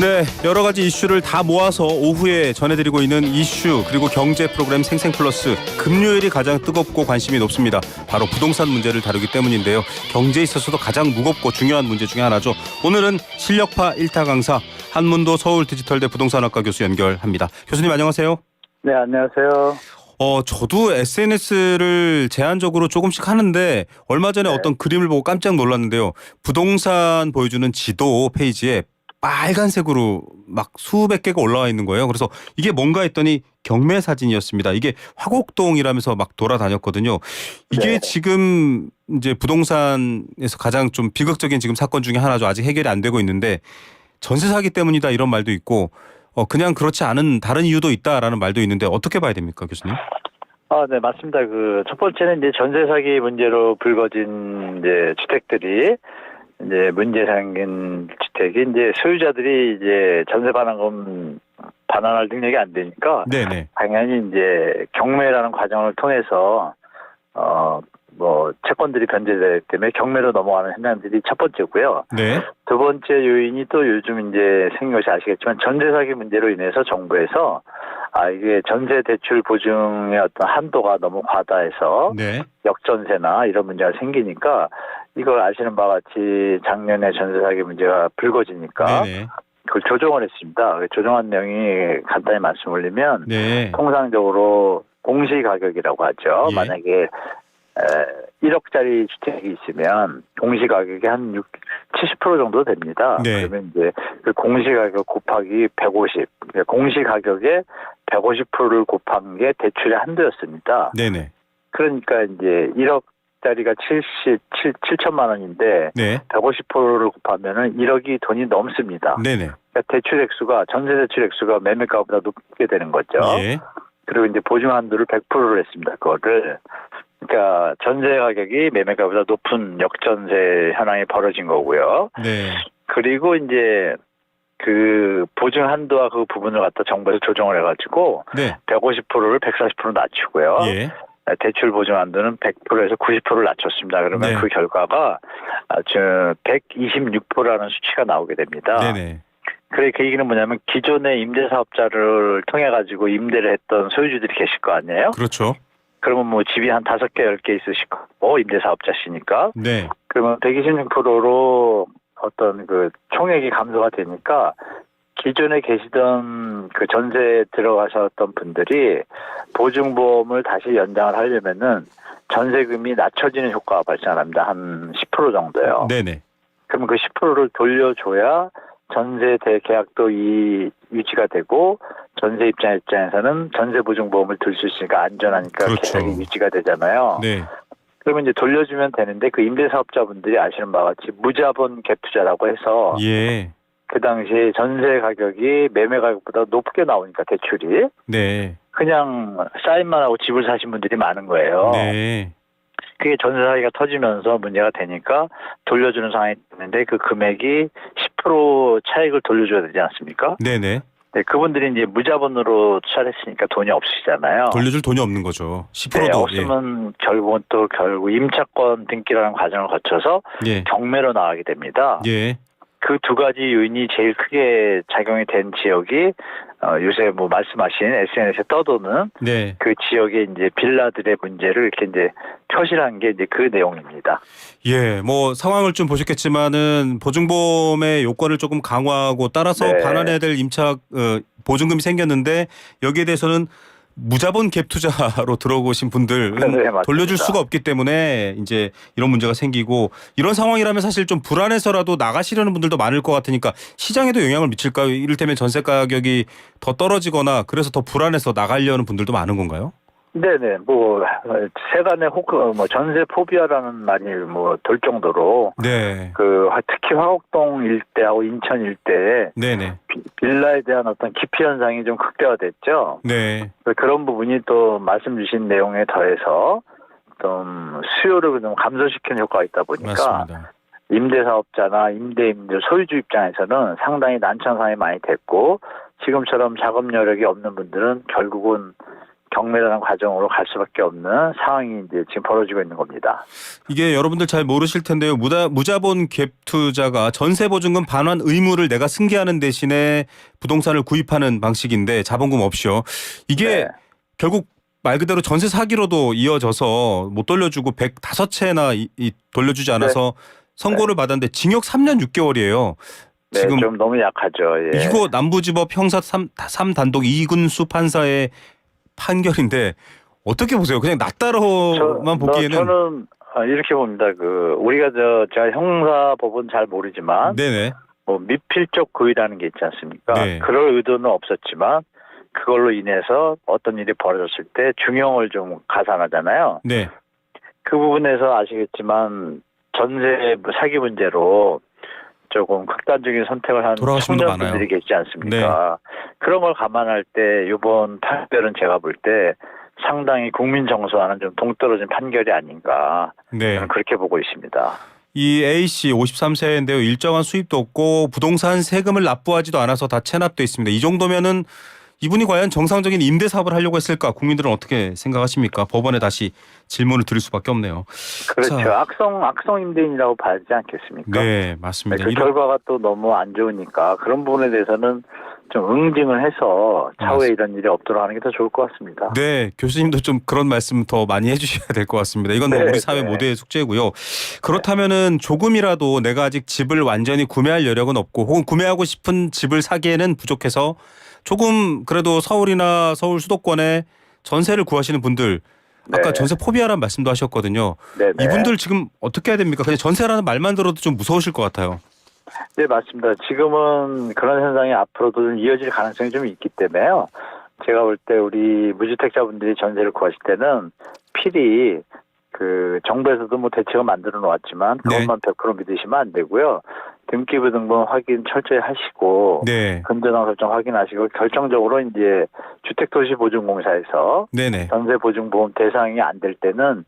네, 여러 가지 이슈를 다 모아서 오후에 전해드리고 있는 이슈 그리고 경제 프로그램 생생플러스 금요일이 가장 뜨겁고 관심이 높습니다. 바로 부동산 문제를 다루기 때문인데요. 경제에 있어서도 가장 무겁고 중요한 문제 중에 하나죠. 오늘은 실력파 1타 강사 한문도 서울디지털대 부동산학과 교수 연결합니다. 교수님 안녕하세요. 네, 안녕하세요. 저도 SNS를 제한적으로 조금씩 하는데 얼마 전에 어떤 그림을 보고 깜짝 놀랐는데요. 부동산 보여주는 지도 페이지에 빨간색으로 막 수백 개가 올라와 있는 거예요. 그래서 이게 뭔가 했더니 경매 사진이었습니다. 이게 화곡동이라면서 막 돌아다녔거든요. 이게 지금 이제 부동산에서 가장 좀 비극적인 지금 사건 중에 하나죠. 아직 해결이 안 되고 있는데 전세 사기 때문이다 이런 말도 있고 그냥 그렇지 않은 다른 이유도 있다라는 말도 있는데 어떻게 봐야 됩니까, 교수님? 네, 맞습니다. 첫 번째는 이제 전세 사기 문제로 불거진 이제 주택들이 이제 문제 생긴 주택이 이제 소유자들이 이제 전세 반환할 능력이 안 되니까 네네. 당연히 이제 경매라는 과정을 통해서 채권들이 변제되기 때문에 경매로 넘어가는 현상들이 첫 번째고요. 네. 두 번째 요인이 또 요즘 이제 생긴 것이 아시겠지만 전세 사기 문제로 인해서 정부에서 이게 전세 대출 보증의 어떤 한도가 너무 과다해서 네. 역전세나 이런 문제가 생기니까 이걸 아시는 바와 같이 작년에 전세 사기 문제가 불거지니까 네네. 그걸 조정을 했습니다. 조정한 내용이 간단히 말씀 올리면 네. 통상적으로 공시가격이라고 하죠. 예. 만약에 1억짜리 주택이 있으면 공시가격이 한 70% 정도 됩니다. 네. 그러면 이제 그 공시가격 곱하기 150, 공시가격의 150%를 곱한 게 대출의 한도였습니다. 네네. 그러니까 이제 1억짜리가 7천만 원인데 네. 150%를 곱하면은 1억이 돈이 넘습니다. 네네. 그러니까 대출 액수가 전세 대출 액수가 매매가보다 높게 되는 거죠. 예. 그리고 이제 보증 한도를 100%를 했습니다. 그거를. 그러니까 전세 가격이 매매가보다 높은 역전세 현황이 벌어진 거고요. 네. 그리고 이제 그 보증 한도와 그 부분을 갖다 정부에서 조정을 해가지고 네. 150%를 140% 낮추고요. 예. 대출 보증 한도는 100%에서 90%를 낮췄습니다. 그러면 네. 그 결과가 126%라는 수치가 나오게 됩니다. 네네. 그래 그 얘기는 뭐냐면 기존의 임대사업자를 통해 가지고 임대를 했던 소유주들이 계실 거 아니에요? 그렇죠. 그러면 뭐 집이 한 5개, 10개 있으실 거고 임대사업자시니까. 네. 그러면 126%로 어떤 그 총액이 감소가 되니까 기존에 계시던 그 전세에 들어가셨던 분들이 보증보험을 다시 연장을 하려면은 전세금이 낮춰지는 효과가 발생합니다. 한 10% 정도요. 네네. 그러면 그 10%를 돌려줘야 전세 대계약도 유지가 되고 전세 입장에서는 전세 보증보험을 들 수 있으니까 안전하니까 그렇죠. 계약이 유지가 되잖아요. 네. 그러면 이제 돌려주면 되는데 그 임대사업자분들이 아시는 바와 같이 무자본 갭투자라고 해서 예. 그 당시에 전세 가격이 매매 가격보다 높게 나오니까 대출이 네. 그냥 사인만 하고 집을 사신 분들이 많은 거예요. 네. 그게 전세 사기가 터지면서 문제가 되니까 돌려주는 상황이 됐는데 그 금액이 10% 차익을 돌려줘야 되지 않습니까? 네네. 네, 그분들이 이제 무자본으로 투자를 했으니까 돈이 없으시잖아요. 돌려줄 돈이 없는 거죠. 네, 10%도. 없으면 결국 임차권 등기라는 과정을 거쳐서 예. 경매로 나가게 됩니다. 예. 그 두 가지 요인이 제일 크게 작용이 된 지역이 요새 뭐 말씀하신 SNS에 떠도는 네. 그 지역의 이제 빌라들의 문제를 이렇게 이제 표시한 게 이제 그 내용입니다. 예, 뭐 상황을 좀 보셨겠지만은 보증보험의 요건을 조금 강화하고 따라서 네. 반환해야 될 보증금이 생겼는데 여기에 대해서는 무자본 갭 투자로 들어오신 분들은 네, 맞습니다. 돌려줄 수가 없기 때문에 이제 이런 문제가 생기고 이런 상황이라면 사실 좀 불안해서라도 나가시려는 분들도 많을 것 같으니까 시장에도 영향을 미칠까요? 이를테면 전세 가격이 더 떨어지거나 그래서 더 불안해서 나가려는 분들도 많은 건가요? 네네, 세간의 전세 포비아라는 말이 돌 정도로, 네. 특히 화곡동 일대하고 인천 일대에 네네. 빌라에 대한 어떤 기피 현상이 좀 극대화됐죠. 네. 그런 부분이 또 말씀 주신 내용에 더해서 좀 수요를 좀 감소시키는 효과가 있다 보니까 맞습니다. 임대사업자나 임대인들 소유주 입장에서는 상당히 난처한 상황이 많이 됐고 지금처럼 자금 여력이 없는 분들은 결국은 경매라는 과정으로 갈 수밖에 없는 상황이 이제 지금 벌어지고 있는 겁니다. 이게 여러분들 잘 모르실 텐데요. 무자본 갭 투자가 전세 보증금 반환 의무를 내가 승계하는 대신에 부동산을 구입하는 방식인데 자본금 없이요. 이게 네. 결국 말 그대로 전세 사기로도 이어져서 못 돌려주고 105채나 돌려주지 않아서 선고를 받았는데 징역 3년 6개월이에요. 네, 지금 좀 너무 약하죠. 예. 이거 남부지법 형사 3단독 이근수 판사의 판결인데 어떻게 보세요? 그냥 낫다로만 보기에는 저는 이렇게 봅니다. 우리가 제가 형사법은 잘 모르지만 네네. 뭐 미필적 고의라는 게 있지 않습니까? 네. 그럴 의도는 없었지만 그걸로 인해서 어떤 일이 벌어졌을 때 중형을 좀 가산하잖아요. 네. 그 부분에서 아시겠지만 전세 사기 문제로 조금 극단적인 선택을 한 돌아가신 분도 청년분들이 많아요. 계시지 않습니까? 그런 걸 감안할 때 이번 판결은 제가 볼 때 상당히 국민 정서와는 좀 동떨어진 판결이 아닌가 네. 저는 그렇게 보고 있습니다. 이 A씨 53세인데요. 일정한 수입도 없고 부동산 세금을 납부하지도 않아서 다 체납돼 있습니다. 이 정도면은 이분이 과연 정상적인 임대 사업을 하려고 했을까? 국민들은 어떻게 생각하십니까? 법원에 다시 질문을 드릴 수밖에 없네요. 그렇죠. 자. 악성 임대인이라고 봐야지 않겠습니까? 네, 맞습니다. 그 결과가 또 너무 안 좋으니까 그런 부분에 대해서는 좀 응징을 해서 차후에 맞습니다. 이런 일이 없도록 하는 게 더 좋을 것 같습니다. 네, 교수님도 좀 그런 말씀 더 많이 해주셔야 될 것 같습니다. 이건 뭐 네, 우리 사회 네. 모두의 숙제고요. 그렇다면은 조금이라도 내가 아직 집을 완전히 구매할 여력은 없고 혹은 구매하고 싶은 집을 사기에는 부족해서 조금 그래도 서울이나 서울 수도권에 전세를 구하시는 분들 아까 네. 전세 포비아라는 말씀도 하셨거든요. 네, 네. 이분들 지금 어떻게 해야 됩니까? 그냥 전세라는 말만 들어도 좀 무서우실 것 같아요. 네, 맞습니다. 지금은 그런 현상이 앞으로도 좀 이어질 가능성이 좀 있기 때문에요. 제가 볼 때 우리 무주택자분들이 전세를 구하실 때는 필히 정부에서도 뭐 대책을 만들어 놓았지만 그것만 100% 믿으시면 안 되고요. 등기부 등본 확인 철저히 하시고 네. 건전한 설정 확인하시고 결정적으로 이제 주택도시보증공사에서 네네. 전세보증보험 대상이 안 될 때는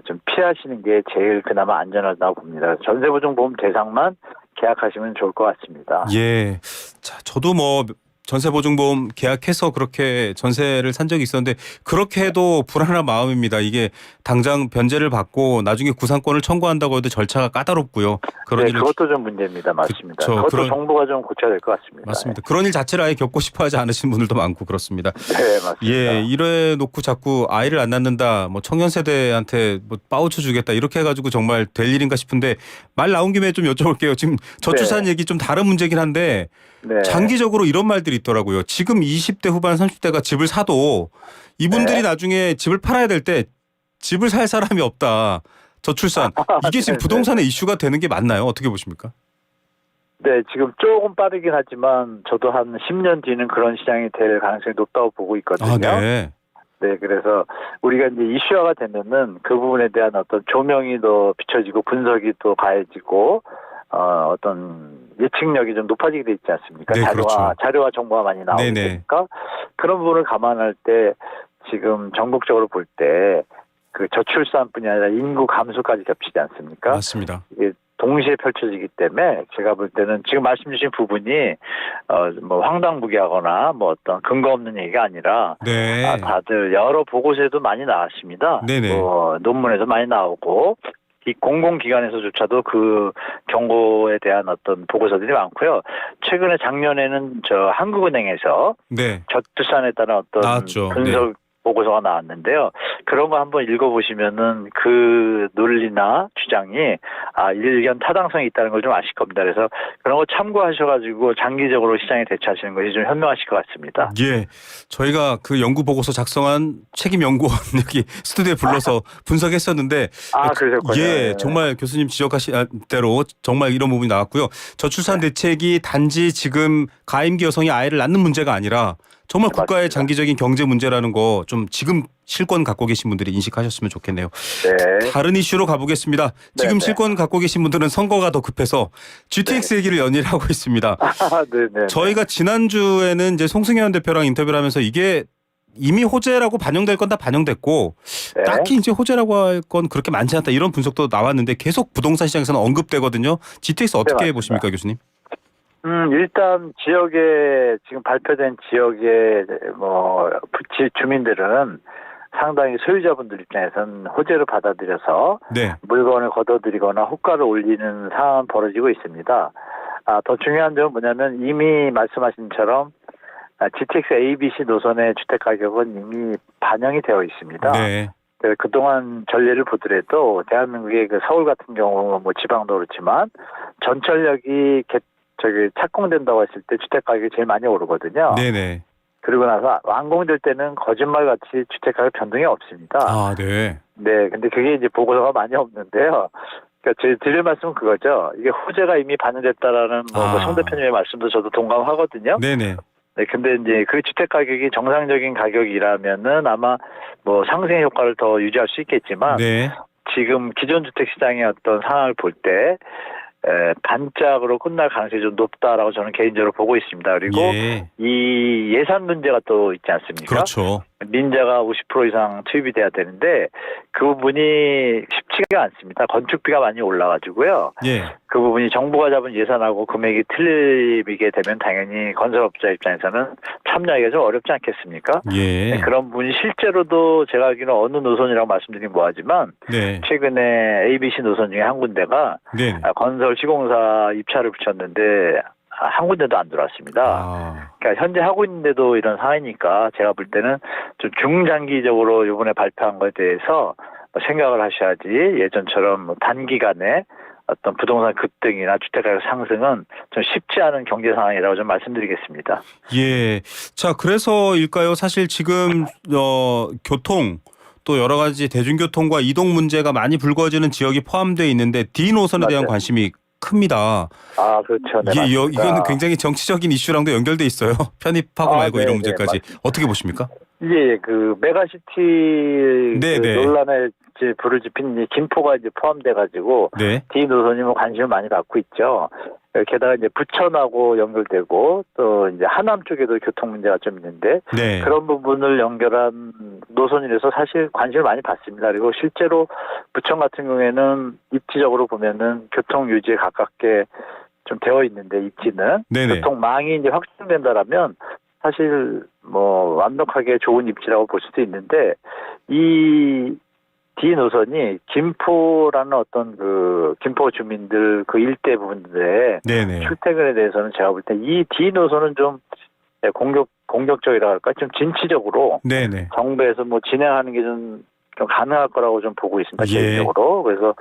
좀 피하시는 게 제일 그나마 안전하다고 봅니다. 전세보증보험 대상만 계약하시면 좋을 것 같습니다. 예. 자, 저도 뭐 전세보증보험 계약해서 그렇게 전세를 산 적이 있었는데 그렇게 해도 불안한 마음입니다. 이게 당장 변제를 받고 나중에 구상권을 청구한다고 해도 절차가 까다롭고요. 그런 네, 일을 그것도 좀 문제입니다. 맞습니다. 그쵸, 그것도 정부가 좀 고쳐야 될 것 같습니다. 맞습니다. 그런 일 자체를 아예 겪고 싶어하지 않으신 분들도 많고 그렇습니다. 네, 맞습니다. 예, 이래 놓고 자꾸 아이를 안 낳는다, 뭐 청년 세대한테 뭐 빠우쳐 주겠다 이렇게 해가지고 정말 될 일인가 싶은데 말 나온 김에 좀 여쭤볼게요. 지금 저출산 얘기 좀 다른 문제긴 한데 네. 장기적으로 이런 말들이 있더라고요. 지금 20대 후반 30대가 집을 사도 이분들이 나중에 집을 팔아야 될 때 집을 살 사람이 없다. 저출산. 이게 지금 네, 부동산의 이슈가 되는 게 맞나요? 어떻게 보십니까? 네, 지금 조금 빠르긴 하지만 저도 한 10년 뒤는 그런 시장이 될 가능성이 높다고 보고 있거든요. 아, 네. 네, 그래서 우리가 이제 이슈화가 되면은 그 부분에 대한 어떤 조명이 더 비춰지고 분석이 또 가해지고 어떤 예측력이 좀 높아지게 돼 있지 않습니까? 네, 그렇죠. 자료와 정보가 많이 나오게 네네. 되니까 그런 부분을 감안할 때 지금 전국적으로 볼 때 저출산뿐이 아니라 인구 감소까지 겹치지 않습니까? 맞습니다. 이게 동시에 펼쳐지기 때문에 제가 볼 때는 지금 말씀 주신 부분이 뭐 황당무계하거나 뭐 어떤 근거 없는 얘기가 아니라 네. 다들 여러 보고서에도 많이 나왔습니다. 네네. 뭐 논문에서 많이 나오고 이 공공기관에서조차도 그 경고에 대한 어떤 보고서들이 많고요. 최근에 작년에는 한국은행에서 네. 저출산에 따른 어떤 나왔죠. 분석 네. 보고서가 나왔는데요. 그런 거 한번 읽어보시면은 그 논리나 주장이 일견 타당성이 있다는 걸 좀 아실 겁니다. 그래서 그런 거 참고하셔가지고 장기적으로 시장에 대처하시는 것이 좀 현명하실 것 같습니다. 예. 저희가 그 연구 보고서 작성한 책임 연구원 여기 스튜디오에 불러서 분석했었는데 그러셨군요. 예, 정말 교수님 지적하신 대로 정말 이런 부분이 나왔고요. 저출산 대책이 단지 지금 가임기 여성이 아이를 낳는 문제가 아니라 정말 국가의 맞습니다. 장기적인 경제 문제라는 거 좀 지금 실권 갖고 계신 분들이 인식하셨으면 좋겠네요. 네. 다른 이슈로 가보겠습니다. 지금 네네. 실권 갖고 계신 분들은 선거가 더 급해서 GTX 얘기를 연일 하고 있습니다. 네네. 저희가 지난주에는 이제 송승현 대표랑 인터뷰를 하면서 이게 이미 호재라고 반영될 건 다 반영됐고 네. 딱히 이제 호재라고 할 건 그렇게 많지 않다 이런 분석도 나왔는데 계속 부동산 시장에서는 언급되거든요. GTX 어떻게 맞습니다. 보십니까 교수님? 일단 지역에 지금 발표된 지역의 뭐 주민들은 상당히 소유자분들 입장에서는 호재로 받아들여서 네. 물건을 걷어들이거나 호가를 올리는 상황은 벌어지고 있습니다. 더 중요한 점은 뭐냐면 이미 말씀하신 것처럼 GTX ABC 노선의 주택 가격은 이미 반영이 되어 있습니다. 네. 그동안 전례를 보더라도 대한민국의 그 서울 같은 경우 뭐 지방도 그렇지만 전철역이 착공된다고 했을 때 주택 가격이 제일 많이 오르거든요. 네네. 그리고 나서 완공될 때는 거짓말같이 주택 가격 변동이 없습니다. 아, 네. 네, 근데 그게 이제 보고서가 많이 없는데요. 그러니까 제 드릴 말씀은 그거죠. 이게 호재가 이미 반영됐다라는 송 대표님의 말씀도 저도 동감하거든요. 네네. 네, 근데 이제 그 주택 가격이 정상적인 가격이라면은 아마 뭐 상승 효과를 더 유지할 수 있겠지만 네. 지금 기존 주택 시장의 어떤 상황을 볼 때 반짝으로 끝날 가능성이 좀 높다라고 저는 개인적으로 보고 있습니다. 그리고 예. 이 예산 문제가 또 있지 않습니까? 그렇죠. 민자가 50% 이상 투입이 돼야 되는데 그 부분이 쉽지가 않습니다. 건축비가 많이 올라가지고요. 예. 그 부분이 정부가 잡은 예산하고 금액이 틀리게 되면 당연히 건설업자 입장에서는 참여하기가 좀 어렵지 않겠습니까? 예. 네, 그런 부분이 실제로도 제가 알기로는 어느 노선이라고 말씀드리긴 뭐하지만 네. 최근에 ABC 노선 중에 한 군데가 네. 건설 시공사 입찰을 붙였는데 한 군데도 안 들어왔습니다. 그러니까 현재 하고 있는데도 이런 상황이니까 제가 볼 때는 좀 중장기적으로 이번에 발표한 것에 대해서 생각을 하셔야지 예전처럼 단기간에 어떤 부동산 급등이나 주택가격 상승은 좀 쉽지 않은 경제 상황이라고 좀 말씀드리겠습니다. 예. 자, 그래서일까요? 사실 지금 교통 또 여러 가지 대중교통과 이동 문제가 많이 불거지는 지역이 포함되어 있는데 D 노선에 대한 관심이 큽니다. 그렇죠. 네, 이거는 굉장히 정치적인 이슈랑도 연결돼 있어요. 편입하고 말고 이런 문제까지 어떻게 보십니까? 예, 그 메가시티 논란에 불을 지핀 김포가 이제 포함돼가지고 D 노선이 뭐 관심을 많이 갖고 있죠. 게다가 이제 부천하고 연결되고 또 이제 하남 쪽에도 교통 문제가 좀 있는데 그런 부분을 연결한 노선이라서 사실 관심을 많이 받습니다. 그리고 실제로 부천 같은 경우에는 입지적으로 보면은 교통 유지에 가깝게 좀 되어 있는데 입지는 교통망이 이제 확충된다라면 사실 뭐 완벽하게 좋은 입지라고 볼 수도 있는데 이 D 노선이 김포라는 어떤 그 김포 주민들 그 일대 부분들의 출퇴근에 대해서는 제가 볼 때 이 D 노선은 좀 공격적이라 할까 좀 진취적으로 정부에서 뭐 진행하는 게 좀 가능할 거라고 좀 보고 있습니다. 개인적으로. 그래서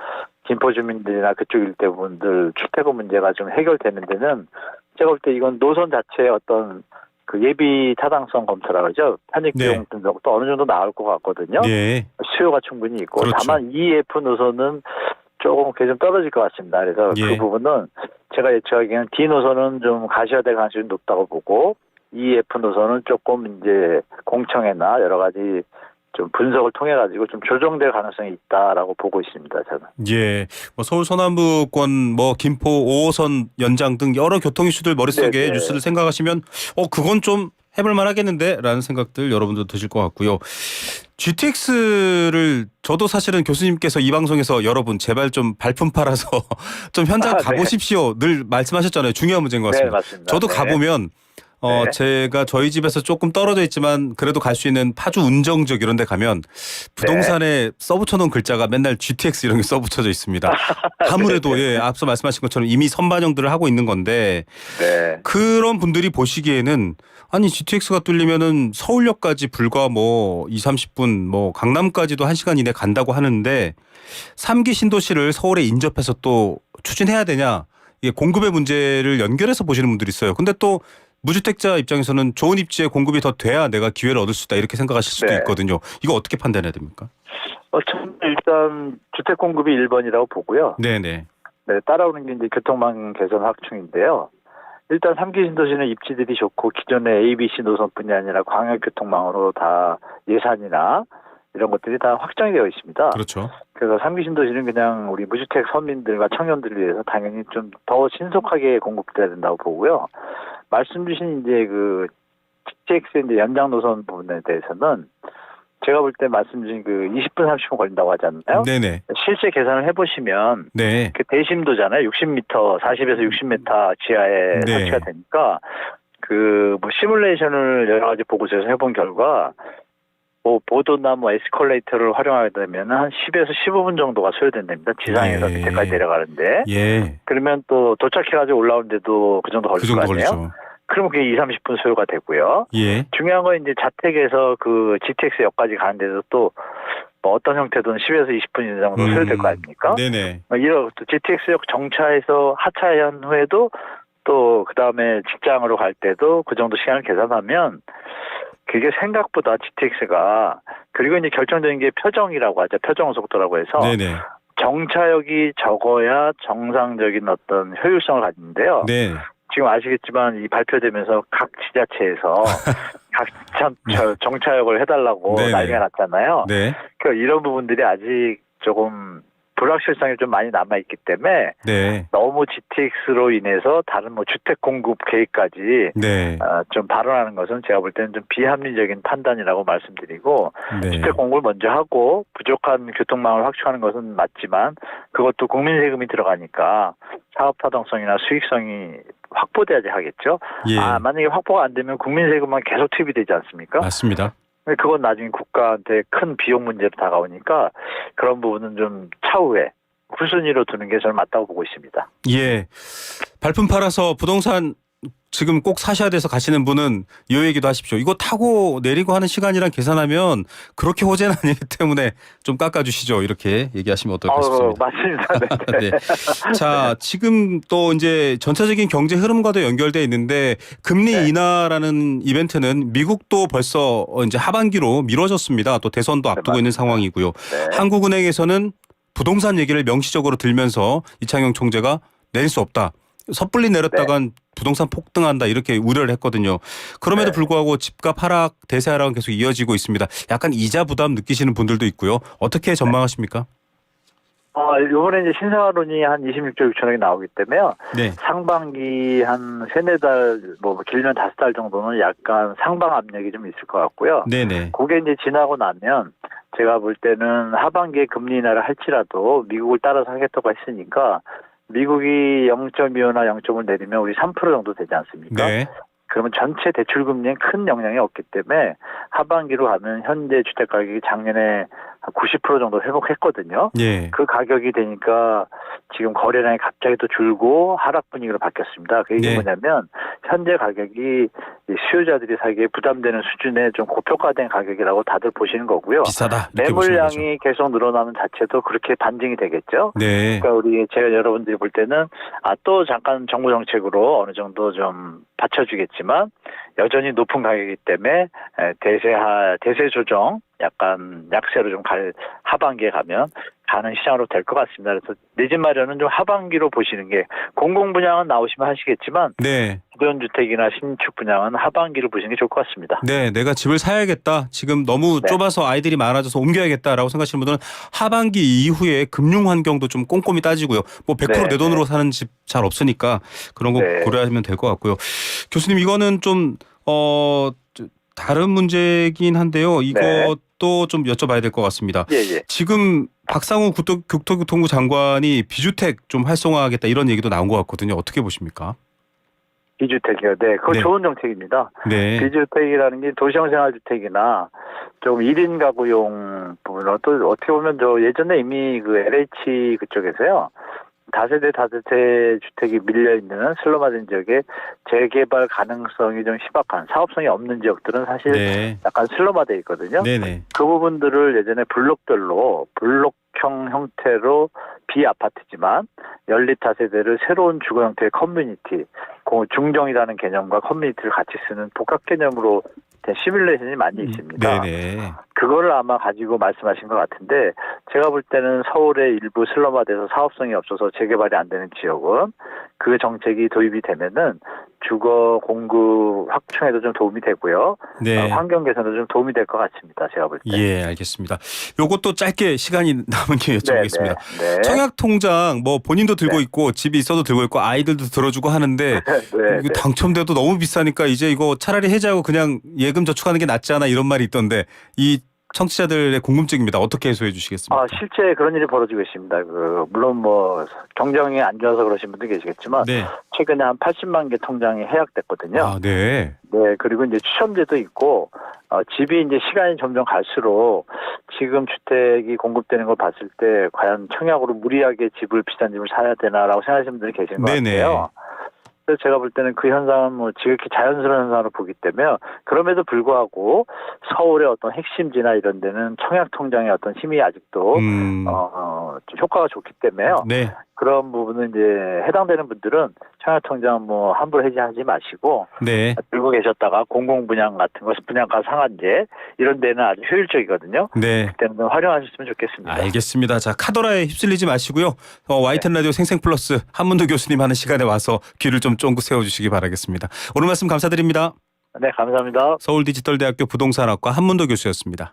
김포 주민들이나 그쪽 일대 부분들 출퇴근 문제가 좀 해결되는 데는 제가 볼 때 이건 노선 자체의 어떤 그 예비 타당성 검토라 그러죠. 편입 비용 등도 어느 정도 나올 것 같거든요. 수요가 충분히 있고 다만 EF 노선은 조금 그게 좀 떨어질 것 같습니다. 그래서 그 부분은 제가 예측하기에는 D 노선은 좀 가셔야될 가능성이 높다고 보고 EF 노선은 조금 이제 공청회나 여러 가지 좀 분석을 통해 가지고 좀 조정될 가능성이 있다라고 보고 있습니다. 저는. 예, 뭐 서울 서남부권, 뭐 김포 5호선 연장 등 여러 교통 이슈들 머릿속에 뉴스를 생각하시면 그건 좀 해볼만 하겠는데라는 생각들 여러분도 드실 것 같고요. GTX를 저도 사실은 교수님께서 이 방송에서 여러분 제발 좀 발품 팔아서 좀 현장 가보십시오 늘 말씀하셨잖아요. 중요한 문제인 것 같습니다. 맞습니다. 저도 가보면 제가 저희 집에서 조금 떨어져 있지만 그래도 갈 수 있는 파주 운정역 이런 데 가면 부동산에 써붙여 놓은 글자가 맨날 GTX 이런 게 써붙여져 있습니다. 아무래도 앞서 말씀하신 것처럼 이미 선반영들을 하고 있는 건데 그런 분들이 보시기에는 아니 GTX가 뚫리면은 서울역까지 불과 뭐 20-30분 뭐 강남까지도 1시간 이내 간다고 하는데 3기 신도시를 서울에 인접해서 또 추진해야 되냐 이게 공급의 문제를 연결해서 보시는 분들이 있어요. 근데 또 무주택자 입장에서는 좋은 입지에 공급이 더 돼야 내가 기회를 얻을 수 있다 이렇게 생각하실 수도 있거든요. 이거 어떻게 판단해야 됩니까? 저는 일단 주택 공급이 1번이라고 보고요. 따라오는 게 이제 교통망 개선 확충인데요. 일단 3기 신도시는 입지들이 좋고 기존의 ABC 노선뿐이 아니라 광역교통망으로 다 예산이나 이런 것들이 다 확정이 되어 있습니다. 그렇죠. 그래서 3기 신도시는 그냥 우리 무주택 서민들과 청년들을 위해서 당연히 좀 더 신속하게 공급돼야 된다고 보고요. 말씀 주신 이제 그 GTX 이제 연장 노선 부분에 대해서는 제가 볼 때 말씀드린 그 20분 30분 걸린다고 하잖아요. 네네. 실제 계산을 해보시면 네. 그 대심도잖아요. 60m, 40에서 60m 지하에 네. 설치가 되니까 그 뭐 시뮬레이션을 여러 가지 보고서에서 해본 결과 뭐 보도나 뭐 에스컬레이터를 활용하게 되면 한 10에서 15분 정도가 소요된답니다. 지상에서 네. 밑에까지 내려가는데. 예. 그러면 또 도착해가지고 올라오는데도 그 정도 걸릴 그 거 정도 아니에요? 걸리죠. 그러면 그게 2, 30분 소요가 되고요. 예. 중요한 건 이제 자택에서 그 GTX역까지 가는데도 또 뭐 어떤 형태든 10에서 20분 정도 소요될 거 아닙니까? 네네. 이런 또 GTX역 정차해서 하차한 후에도 또 그 다음에 직장으로 갈 때도 그 정도 시간을 계산하면 그게 생각보다 GTX가 그리고 이제 결정적인 게 표정이라고 하죠. 표정 속도라고 해서 네네. 정차역이 적어야 정상적인 어떤 효율성을 가지는데요. 네. 지금 아시겠지만 이 발표되면서 각 지자체에서 각 정차역을 해달라고 네네. 난리가 났잖아요. 네. 그 이런 부분들이 아직 조금 불확실성이 좀 많이 남아있기 때문에 네. 너무 GTX로 인해서 다른 뭐 주택 공급 계획까지 네. 좀 발언하는 것은 제가 볼 때는 좀 비합리적인 판단이라고 말씀드리고 네. 주택 공급을 먼저 하고 부족한 교통망을 확충하는 것은 맞지만 그것도 국민 세금이 들어가니까 사업 파동성이나 수익성이 확보돼야지 하겠죠. 예. 만약에 확보가 안 되면 국민 세금만 계속 투입이 되지 않습니까? 맞습니다. 그건 나중에 국가한테 큰 비용 문제로 다가오니까 그런 부분은 좀 차후에 후순위로 두는 게 저는 맞다고 보고 있습니다. 예. 발품 팔아서 부동산 지금 꼭 사셔야 돼서 가시는 분은 이 얘기도 하십시오. 이거 타고 내리고 하는 시간이랑 계산하면 그렇게 호재는 아니기 때문에 좀 깎아주시죠. 이렇게 얘기하시면 어떨까 싶습니다. 맞습니다. 네. 네. 자, 지금 또 이제 전체적인 경제 흐름과도 연결돼 있는데 금리 네. 인하라는 이벤트는 미국도 벌써 이제 하반기로 미뤄졌습니다. 또 대선도 앞두고 맞습니다. 있는 상황이고요. 네. 한국은행에서는 부동산 얘기를 명시적으로 들면서 이창용 총재가 낼 수 없다. 섣불리 내렸다간 부동산 폭등한다 이렇게 우려를 했거든요. 그럼에도 네. 불구하고 집값 하락, 대세 하락은 계속 이어지고 있습니다. 약간 이자 부담 느끼시는 분들도 있고요. 어떻게 전망하십니까? 이번에 이제 신사론이 한 26조 6천억이 나오기 때문에요. 네. 상반기 한 3-4달, 뭐 길면 5달 정도는 약간 상방 압력이 좀 있을 것 같고요. 네네. 그게 이제 지나고 나면 제가 볼 때는 하반기에 금리 인하를 할지라도 미국을 따라서 하겠다고 했으니까 미국이 0.25나 0.5 내리면 우리 3% 정도 되지 않습니까? 네. 그러면 전체 대출 금리에 큰 영향이 없기 때문에 하반기로 가면 현재 주택 가격이 작년에 90% 정도 회복했거든요. 예. 그 가격이 되니까 지금 거래량이 갑자기 또 줄고 하락 분위기로 바뀌었습니다. 그 얘기 네. 뭐냐면 현재 가격이 수요자들이 사기에 부담되는 수준의 좀 고평가된 가격이라고 다들 보시는 거고요. 비싸다. 이렇게 보시는 거죠. 매물량이 계속 늘어나는 자체도 그렇게 반증이 되겠죠. 네. 그러니까 제가 여러분들이 볼 때는 또 잠깐 정부 정책으로 어느 정도 좀 받쳐주겠지만 여전히 높은 가격이기 때문에 대세 조정 약간 약세로 좀 하반기에 가면 가는 시장으로 될 것 같습니다. 그래서 내 집 마련은 좀 하반기로 보시는 게 공공 분양은 나오시면 하시겠지만 네. 기존 주택이나 신축 분양은 하반기로 보시는 게 좋을 것 같습니다. 네. 내가 집을 사야겠다. 지금 너무 네. 좁아서 아이들이 많아져서 옮겨야겠다라고 생각하시는 분들은 하반기 이후에 금융 환경도 좀 꼼꼼히 따지고요. 뭐 100% 내 돈으로 사는 집 잘 없으니까 그런 거 고려하시면 될 것 같고요. 교수님 이거는 좀 다른 문제긴 한데요. 이것도 좀 여쭤봐야 될 것 같습니다. 예. 지금 박상우 국토교통부 장관이 비주택 좀 활성화하겠다 이런 얘기도 나온 것 같거든요. 어떻게 보십니까? 비주택이요. 네, 그거 네. 좋은 정책입니다. 네. 비주택이라는 게 도시형 생활주택이나 좀 1인 가구용 부분은 또 어떻게 보면 예전에 이미 그 LH 그쪽에서요. 다세대 주택이 밀려있는 슬럼화된 지역에 재개발 가능성이 좀 희박한 사업성이 없는 지역들은 사실 네. 약간 슬럼화돼 있거든요. 네네. 그 부분들을 예전에 블록별로 블록형 형태로 비아파트지만 연립 다세대를 새로운 주거 형태의 커뮤니티, 중정이라는 개념과 커뮤니티를 같이 쓰는 복합 개념으로 된 시뮬레이션이 많이 있습니다. 네네. 그거를 아마 가지고 말씀하신 것 같은데 제가 볼 때는 서울의 일부 슬럼화돼서 사업성이 없어서 재개발이 안 되는 지역은 그 정책이 도입이 되면은 주거 공급 확충에도 좀 도움이 되고요. 네. 환경 개선에도 좀 도움이 될 것 같습니다. 제가 볼 때. 예, 알겠습니다. 요것도 짧게 시간이 남은 게 여쭤보겠습니다. 네. 청약 통장 뭐 본인도 들고 있고 집이 있어도 들고 있고 아이들도 들어주고 하는데 이거 당첨돼도 너무 비싸니까 이제 이거 차라리 해지하고 그냥 예금 저축하는 게 낫지 않아 이런 말이 있던데 이 청취자들의 궁금증입니다. 어떻게 해소해 주시겠습니까? 실제 그런 일이 벌어지고 있습니다. 물론 뭐 경정이 안 좋아서 그러신 분도 계시겠지만 네. 최근에 한 80만 개 통장이 해약됐거든요. 네. 네, 그리고 이제 추첨제도 있고 집이 이제 시간이 점점 갈수록 지금 주택이 공급되는 걸 봤을 때 과연 청약으로 무리하게 집을 비싼 집을 사야 되나라고 생각하시는 분들이 계신 것 네네. 같아요. 그래서 제가 볼 때는 그 현상은 뭐 지극히 자연스러운 현상으로 보기 때문에 그럼에도 불구하고 서울의 어떤 핵심지나 이런 데는 청약 통장의 어떤 힘이 아직도 좀 효과가 좋기 때문에요. 네. 그런 부분은 이제 해당되는 분들은 청약통장 뭐 함부로 해지하지 마시고 네. 들고 계셨다가 공공분양 같은 것, 분양가 상한제 이런 데는 아주 효율적이거든요. 네. 그때는 좀 활용하셨으면 좋겠습니다. 알겠습니다. 자, 카더라에 휩쓸리지 마시고요. YTN 라디오 생생플러스 한문도 교수님 하는 시간에 와서 귀를 좀 쫑긋 세워주시기 바라겠습니다. 오늘 말씀 감사드립니다. 네, 감사합니다. 서울디지털대학교 부동산학과 한문도 교수였습니다.